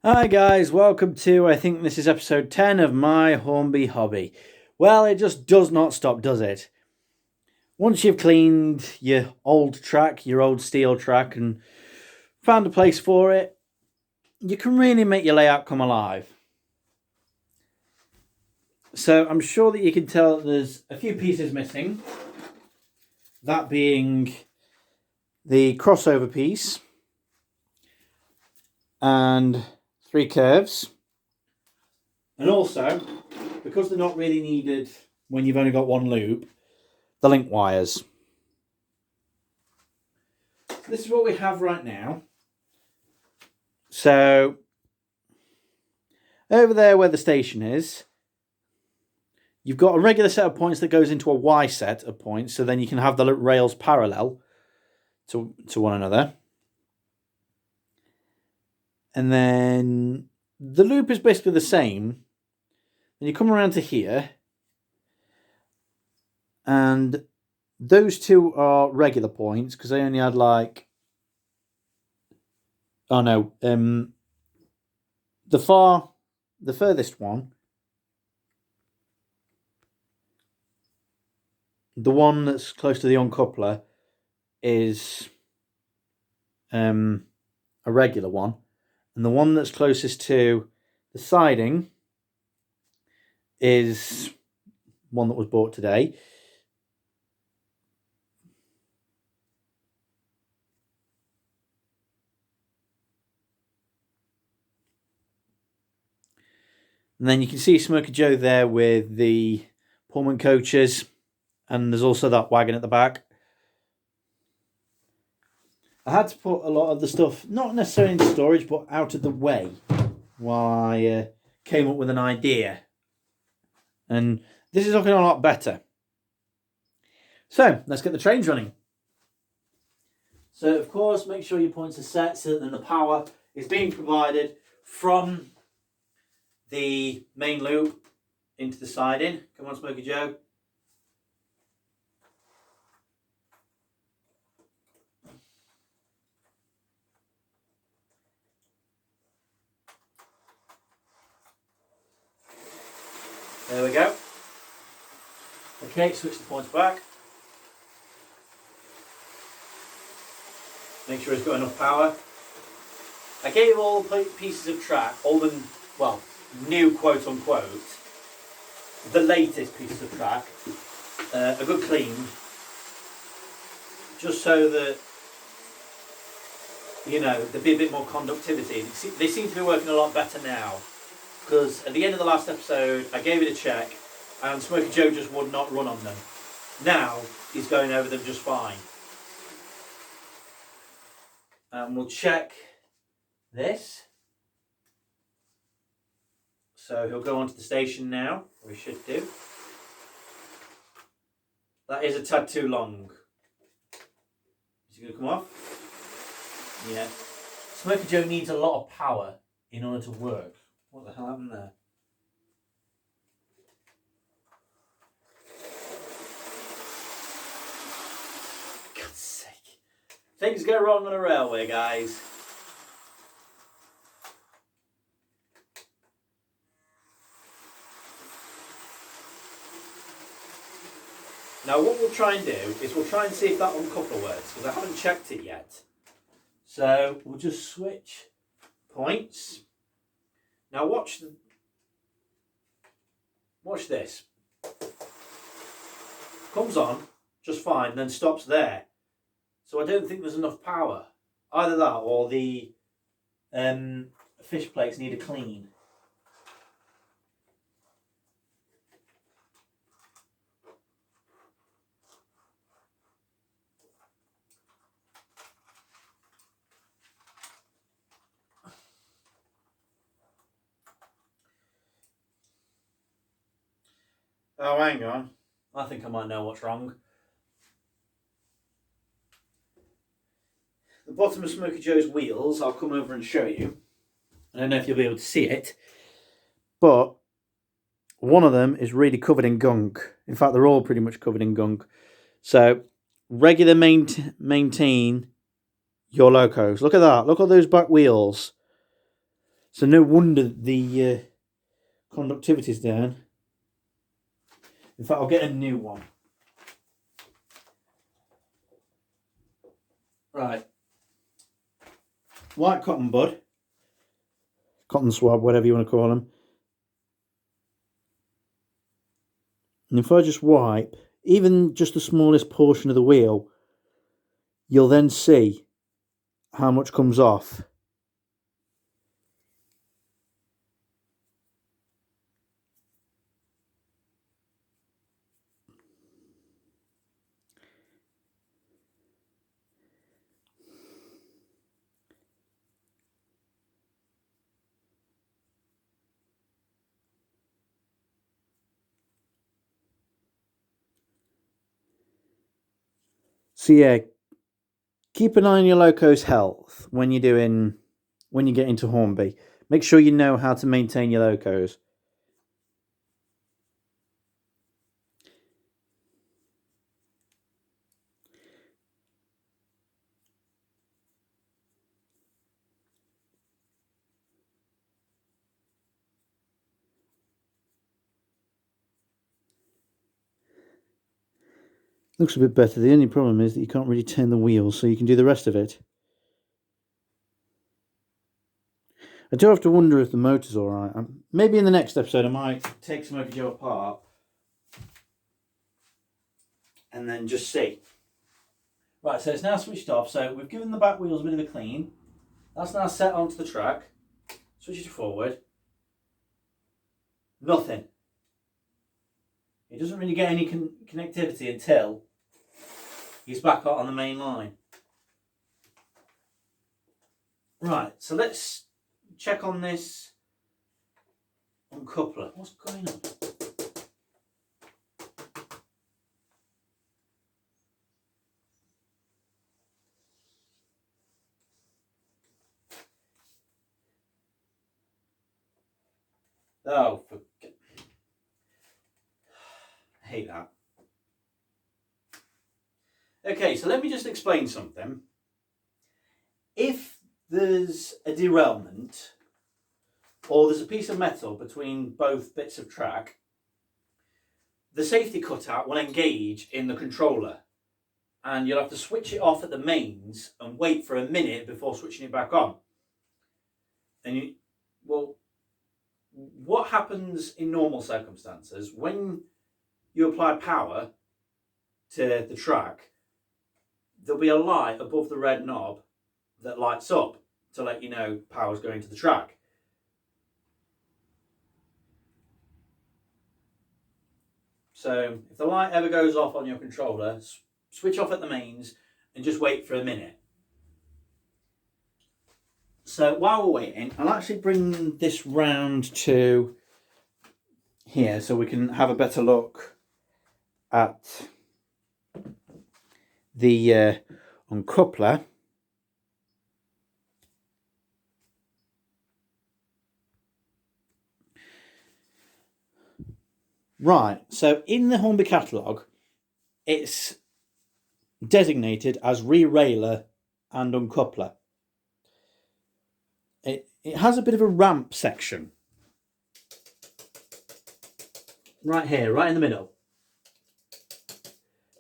Hi guys, welcome to, I think this is episode 10 of my Hornby hobby. Well, it just does not stop, does it? Once you've cleaned your old track, your old steel track, and found a place for it, you can really make your layout come alive. So I'm sure that you can tell that there's a few pieces missing. That being the crossover piece and 3 curves. And also, because they're not really needed when you've only got one loop, the link wires. This is what we have right now. So, over there where the station is, you've got a regular set of points that goes into a Y set of points, so then you can have the rails parallel to one another. And then the loop is basically the same. Then you come around to here, and those two are regular points because I only had like, oh no, the furthest one, the one that's close to the uncoupler, is a regular one, and the one that's closest to the siding is one that was bought today. And then you can see Smoky Joe there with the Pullman coaches, and there's also that wagon at the back. I had to put a lot of the stuff, not necessarily into storage, but out of the way while I came up with an idea. And this is looking a lot better. So, let's get the trains running. So, of course, make sure your points are set so that the power is being provided from the main loop into the siding. Come on, Smoky Joe. There we go. Okay, switch the points back. Make sure it's got enough power. I gave all the pieces of track, all the, well, new quote unquote, the latest pieces of track, a good clean, just so that, you know, there'd be a bit more conductivity. They seem to be working a lot better now, because at the end of the last episode, I gave it a check, and Smoky Joe just would not run on them. Now, he's going over them just fine. And we'll check this. So he'll go onto the station now, or he should do. That is a tad too long. Is he going to come off? Yeah. Smoky Joe needs a lot of power in order to work. What the hell happened there? God's sake. Things go wrong on a railway, guys. Now what we'll try and do is we'll try and see if that uncoupler works, because I haven't checked it yet. So we'll just switch points. Now watch this. Comes on just fine, then stops there. So I don't think there's enough power. Either that or the fish plates need a clean. Oh, hang on. I think I might know what's wrong. The bottom of Smoky Joe's wheels, I'll come over and show you. I don't know if you'll be able to see it, but one of them is really covered in gunk. In fact, they're all pretty much covered in gunk. So, regular maintain your locos. Look at that. Look at those back wheels. So no wonder the conductivity is down. In fact, I'll get a new one. Right. White cotton bud. Cotton swab, whatever you want to call them. And if I just wipe, even just the smallest portion of the wheel, you'll then see how much comes off. So yeah, keep an eye on your loco's health when you get into Hornby. Make sure you know how to maintain your locos. Looks a bit better. The only problem is that you can't really turn the wheels, so you can do the rest of it. I do have to wonder if the motor's alright. Maybe in the next episode I might take Smoky Joe apart and then just see. Right, so it's now switched off. So we've given the back wheels a bit of a clean. That's now set onto the track. Switch it forward. Nothing. It doesn't really get any connectivity until he's back out on the main line. Right, so let's check on this uncoupler. What's going on? Oh, I hate that. Okay, so let me just explain something. If there's a derailment or there's a piece of metal between both bits of track, the safety cutout will engage in the controller and you'll have to switch it off at the mains and wait for a minute before switching it back on. And what happens in normal circumstances when you apply power to the track, there'll be a light above the red knob that lights up to let you know power's going to the track. So if the light ever goes off on your controller, switch off at the mains and just wait for a minute. So while we're waiting, I'll actually bring this round to here so we can have a better look at the uncoupler. Right, so in the Hornby catalogue, it's designated as re-railer and uncoupler. It has a bit of a ramp section. Right here, right in the middle.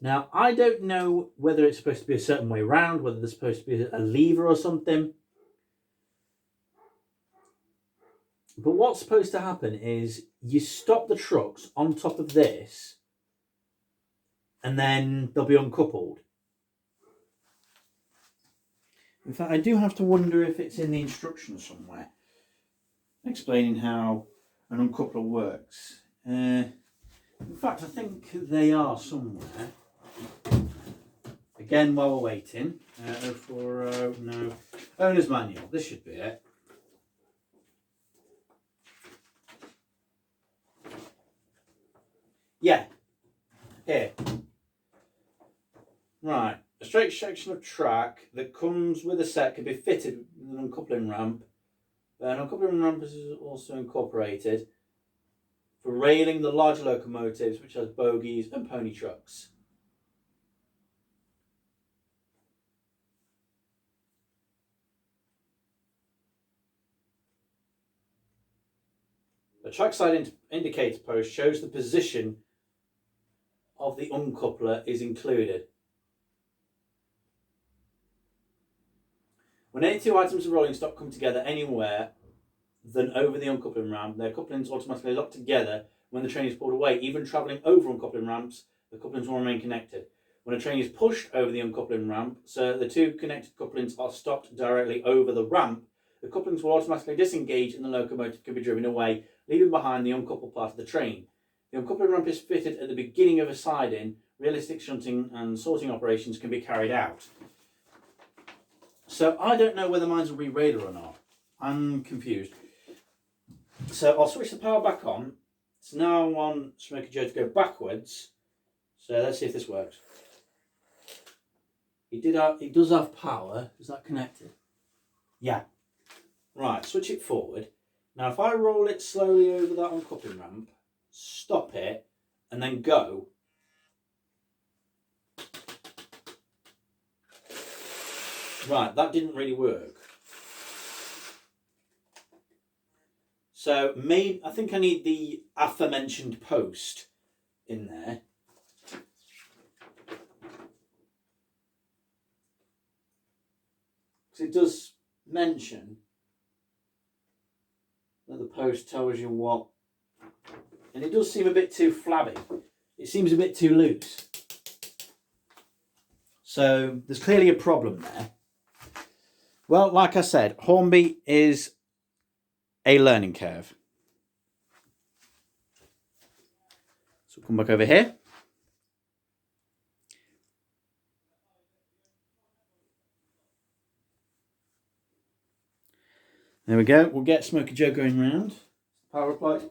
Now, I don't know whether it's supposed to be a certain way round, whether there's supposed to be a lever or something. But what's supposed to happen is you stop the trucks on top of this and then they'll be uncoupled. In fact, I do have to wonder if it's in the instructions somewhere explaining how an uncoupler works. In fact, I think they are somewhere. Again, while we're waiting, 040, no, owner's manual, this should be it. Yeah, here. Right, a straight section of track that comes with a set can be fitted with an uncoupling ramp. An uncoupling ramp is also incorporated for railing the larger locomotives, which has bogies and pony trucks. A trackside indicator post shows the position of the uncoupler is included. When any two items of rolling stock come together anywhere than over the uncoupling ramp, their couplings automatically lock together when the train is pulled away. Even travelling over uncoupling ramps, the couplings will remain connected. When a train is pushed over the uncoupling ramp, so the two connected couplings are stopped directly over the ramp, the couplings will automatically disengage and the locomotive can be driven away, leaving behind the uncoupled part of the train. The uncoupling ramp is fitted at the beginning of a siding. Realistic shunting and sorting operations can be carried out. So I don't know whether mine's a re-raider or not. I'm confused. So I'll switch the power back on. So now I want Smoky Joe to go backwards. So let's see if this works. It does have power. Is that connected? Yeah. Right, switch it forward. Now if I roll it slowly over that uncoupling ramp, stop it, and then go. Right, that didn't really work. So I think I need the aforementioned post in there. Because it does mention that the post tells you what, and it does seem a bit too flabby. It seems a bit too loose. So there's clearly a problem there. Well, like I said, Hornby is a learning curve. So come back over here. There we go. We'll get Smoky Joe going round. Power plate.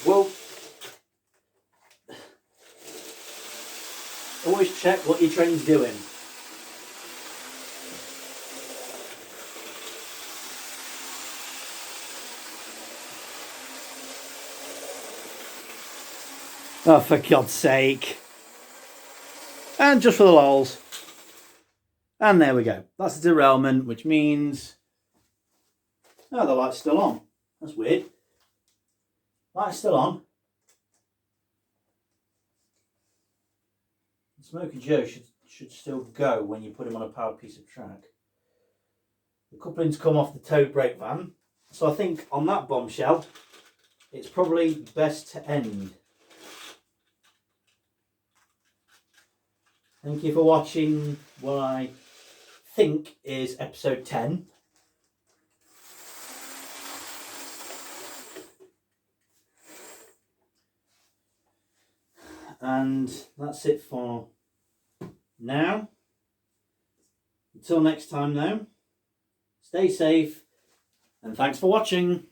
Well, always check what your train's doing. Oh, for God's sake. And just for the lols. And there we go. That's a derailment, which means... Oh, the light's still on. That's weird. Light's still on. Smoky Joe should still go when you put him on a powered piece of track. The couplings come off the tow brake van. So I think on that bombshell, it's probably best to end. Thank you for watching what I think is episode 10. And that's it for now. Until next time now, stay safe and thanks for watching.